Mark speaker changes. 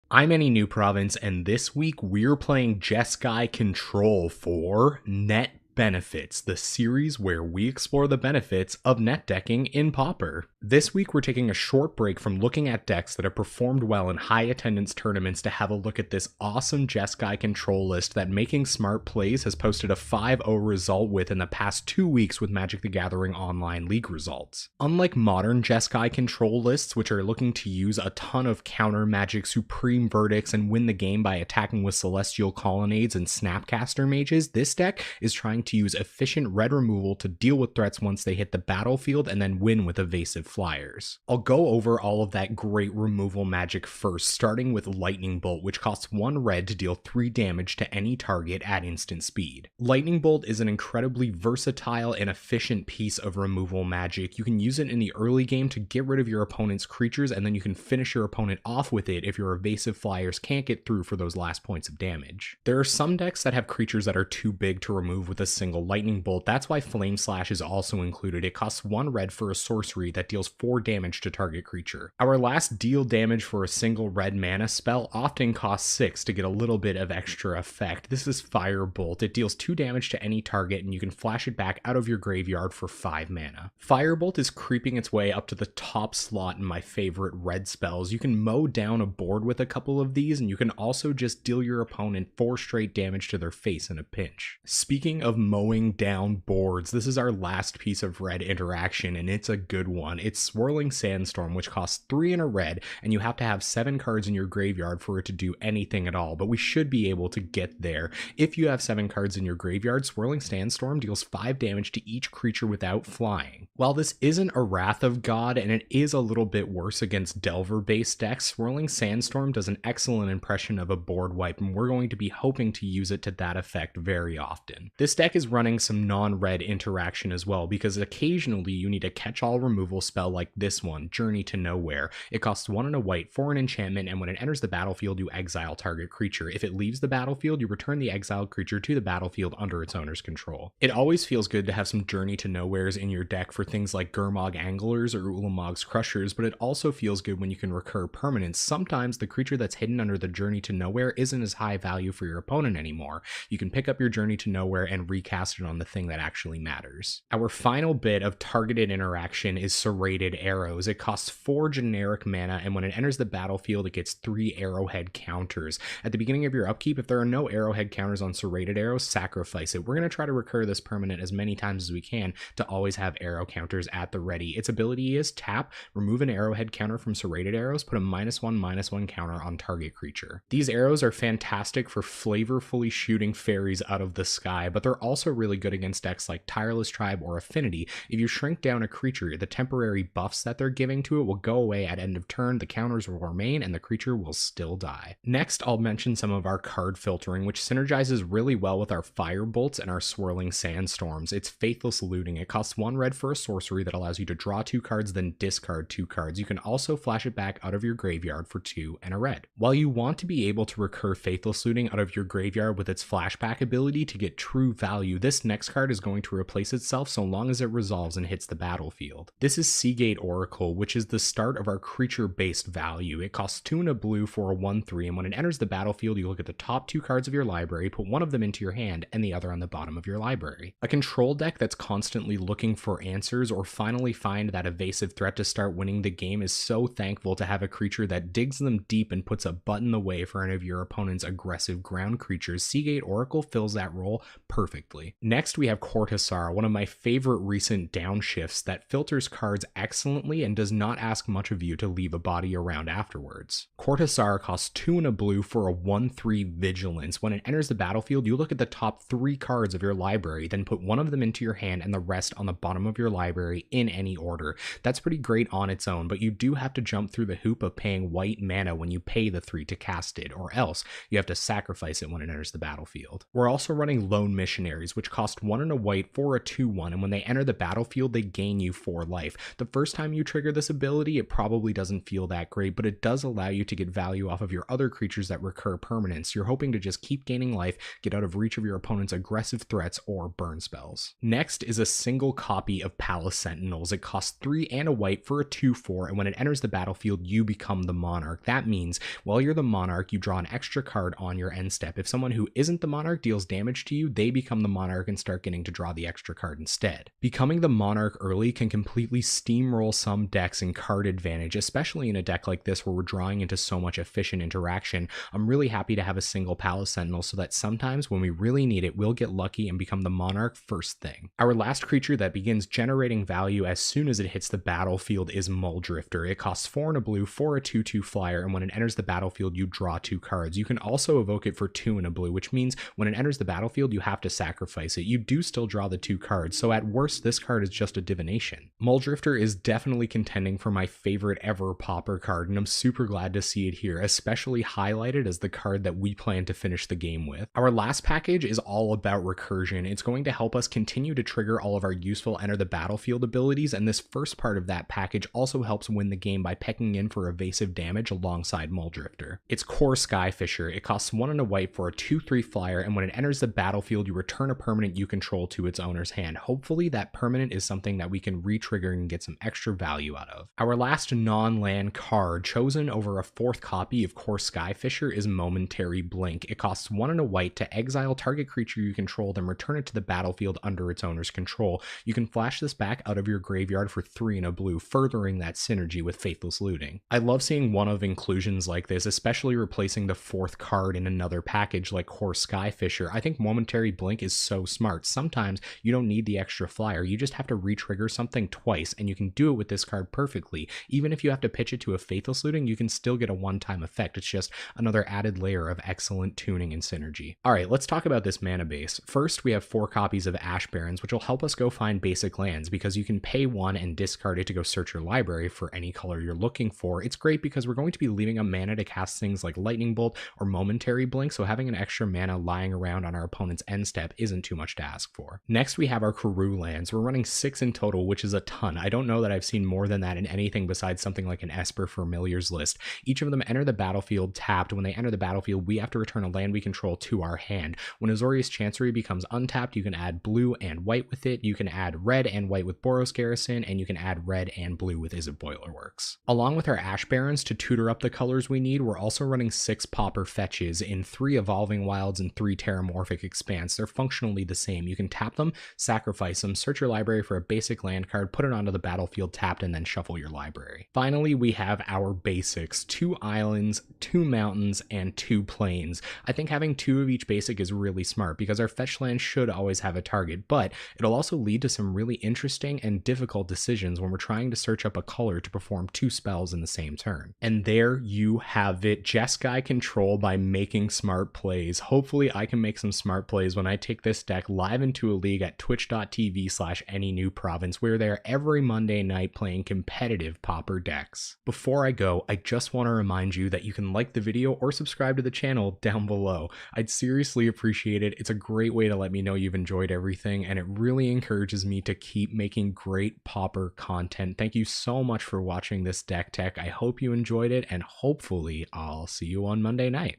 Speaker 1: I'm Any New Province, and this week we're playing Jeskai Control for Net Benefits, the series where we explore the benefits of net decking in Pauper. This week we're taking a short break from looking at decks that have performed well in high attendance tournaments to have a look at this awesome Jeskai Control list that Making Smart Plays has posted a 5-0 result with in the past 2 weeks with Magic the Gathering Online League results. Unlike modern Jeskai Control lists, which are looking to use a ton of counter Magic Supreme Verdicts and win the game by attacking with Celestial Colonnades and Snapcaster Mages, this deck is trying to use efficient red removal to deal with threats once they hit the battlefield and then win with evasive flyers. I'll go over all of that great removal magic first, starting with Lightning Bolt, which costs 1 red to deal 3 damage to any target at instant speed. Lightning Bolt is an incredibly versatile and efficient piece of removal magic. You can use it in the early game to get rid of your opponent's creatures, and then you can finish your opponent off with it if your evasive flyers can't get through for those last points of damage. There are some decks that have creatures that are too big to remove with a single Lightning Bolt. That's why Flame Slash is also included. It costs 1 red for a sorcery that deals 4 damage to target creature. Our last deal damage for a single red mana spell often costs 6 to get a little bit of extra effect. This is Firebolt. It deals 2 damage to any target and you can flash it back out of your graveyard for 5 mana. Firebolt is creeping its way up to the top slot in my favorite red spells. You can mow down a board with a couple of these, and you can also just deal your opponent 4 straight damage to their face in a pinch. Speaking of mowing down boards, this is our last piece of red interaction, and it's a good one. It's Swirling Sandstorm, which costs 3 in a red, and you have to have 7 cards in your graveyard for it to do anything at all, but we should be able to get there. If you have 7 cards in your graveyard, Swirling Sandstorm deals 5 damage to each creature without flying. While this isn't a Wrath of God, and it is a little bit worse against Delver-based decks, Swirling Sandstorm does an excellent impression of a board wipe, and we're going to be hoping to use it to that effect very often. This deck is running some non-red interaction as well, because occasionally you need a catch-all removal spell like this one, Journey to Nowhere. It costs 1 and a white for an enchantment, and when it enters the battlefield, you exile target creature. If it leaves the battlefield, you return the exiled creature to the battlefield under its owner's control. It always feels good to have some Journey to Nowheres in your deck for things like Gurmag Anglers or Ulamog's Crushers, but it also feels good when you can recur permanents. Sometimes the creature that's hidden under the Journey to Nowhere isn't as high value for your opponent anymore. You can pick up your Journey to Nowhere and recast it on the thing that actually matters. Our final bit of targeted interaction is Serrated Arrows. It costs 4 generic mana, and when it enters the battlefield, it gets 3 arrowhead counters. At the beginning of your upkeep, if there are no arrowhead counters on Serrated Arrows, sacrifice it. We're going to try to recur this permanent as many times as we can to always have arrow counters at the ready. Its ability is tap, remove an arrowhead counter from Serrated Arrows, put a -1/-1 counter on target creature. These arrows are fantastic for flavorfully shooting fairies out of the sky, but they're also really good against decks like Tireless Tribe or Affinity. If you shrink down a creature, the temporary buffs that they're giving to it will go away at end of turn, the counters will remain, and the creature will still die. Next, I'll mention some of our card filtering, which synergizes really well with our Firebolts and our Swirling Sandstorms. It's Faithless Looting. It costs 1 red for a sorcery that allows you to draw 2 cards, then discard 2 cards. You can also flash it back out of your graveyard for 2 and a red. While you want to be able to recur Faithless Looting out of your graveyard with its flashback ability to get true value, this next card is going to replace itself so long as it resolves and hits the battlefield. This is Seagate Oracle, which is the start of our creature-based value. It costs 2 and a blue for a 1/3, and when it enters the battlefield, you look at the top 2 cards of your library, put one of them into your hand, and the other on the bottom of your library. A control deck that's constantly looking for answers or finally find that evasive threat to start winning the game is so thankful to have a creature that digs them deep and puts a butt in the way for any of your opponent's aggressive ground creatures. Seagate Oracle fills that role perfectly. Next, we have Cortazar, one of my favorite recent downshifts that filters cards excellently and does not ask much of you to leave a body around afterwards. Cortazar costs 2 and a blue for a 1/3 Vigilance. When it enters the battlefield, you look at the top 3 cards of your library, then put one of them into your hand and the rest on the bottom of your library in any order. That's pretty great on its own, but you do have to jump through the hoop of paying white mana when you pay the 3 to cast it, or else you have to sacrifice it when it enters the battlefield. We're also running Lone Missionaries, which cost 1 and a white for a 2/1, and when they enter the battlefield, they gain you 4 life. The The first time you trigger this ability, it probably doesn't feel that great, but it does allow you to get value off of your other creatures that recur permanents. You're hoping to just keep gaining life, get out of reach of your opponent's aggressive threats or burn spells. Next is a single copy of Palace Sentinels. It costs 3 and a white for a 2/4, and when it enters the battlefield, you become the Monarch. That means while you're the Monarch, you draw an extra card on your end step. If someone who isn't the Monarch deals damage to you, they become the Monarch and start getting to draw the extra card instead. Becoming the Monarch early can completely steamroll some decks in card advantage, especially in a deck like this where we're drawing into so much efficient interaction. I'm really happy to have a single Palace Sentinel so that sometimes when we really need it, we'll get lucky and become the Monarch first thing. Our last creature that begins generating value as soon as it hits the battlefield is Mulldrifter. It costs 4 and a blue for a 2/2 flyer, and when it enters the battlefield, you draw 2 cards. You can also evoke it for 2 and a blue, which means when it enters the battlefield, you have to sacrifice it. You do still draw the 2 cards, so at worst, this card is just a divination. Mulldrifter is definitely contending for my favorite ever Pauper card, and I'm super glad to see it here, especially highlighted as the card that we plan to finish the game with. Our last package is all about recursion. It's going to help us continue to trigger all of our useful enter the battlefield abilities, and this first part of that package also helps win the game by pecking in for evasive damage alongside Mulldrifter. It's Core Skyfisher. It costs 1 and a white for a 2/3 flyer, and when it enters the battlefield, you return a permanent you control to its owner's hand. Hopefully that permanent is something that we can re-trigger and get some extra value out of. Our last non-land card chosen over a 4th copy of Core Skyfisher is Momentary Blink. It costs 1 and a white to exile target creature you control, then return it to the battlefield under its owner's control. You can flash this back out of your graveyard for 3 and a blue, furthering that synergy with Faithless Looting. I love seeing one-of inclusions like this, especially replacing the 4th card in another package like Core Skyfisher. I think Momentary Blink is so smart. Sometimes you don't need the extra flyer, you just have to re-trigger something twice, and you can do it with this card perfectly. Even if you have to pitch it to a Faithless Looting, you can still get a one-time effect. It's just another added layer of excellent tuning and synergy. Alright, let's talk about this mana base. First, we have 4 copies of Ash Barrens, which will help us go find basic lands, because you can pay 1 and discard it to go search your library for any color you're looking for. It's great because we're going to be leaving a mana to cast things like Lightning Bolt or Momentary Blink, so having an extra mana lying around on our opponent's end step isn't too much to ask for. Next, we have our Karoo lands. We're running 6 in total, which is a ton. I don't know that I've seen more than that in anything besides something like an Esper Familiars list. Each of them enter the battlefield tapped. When they enter the battlefield, we have to return a land we control to our hand. When Azorius Chancery becomes untapped, you can add blue and white with it. You can add red and white with Boros Garrison, and you can add red and blue with Izzet Boilerworks. Along with our Ash Barrens to tutor up the colors we need, we're also running 6 Pauper fetches in 3 Evolving Wilds and 3 Terramorphic Expanse. They're functionally the same. You can tap them, sacrifice them, search your library for a basic land card, put it onto the battlefield tapped, and then shuffle your library. Finally, we have our basics: 2 islands, 2 mountains, and 2 plains. I think having 2 of each basic is really smart because our fetch land should always have a target, but it'll also lead to some really interesting and difficult decisions when we're trying to search up a color to perform 2 spells in the same turn. And there you have it, Jeskai control by making smart plays. Hopefully I can make some smart plays when I take this deck live into a league at twitch.tv/AnyNewProvince. We're there every Monday night playing competitive Pauper decks. Before I go, I just want to remind you that you can like the video or subscribe to the channel down below. I'd seriously appreciate it. It's a great way to let me know you've enjoyed everything, and it really encourages me to keep making great Pauper content. Thank you so much for watching this deck tech. I hope you enjoyed it, and hopefully I'll see you on Monday night.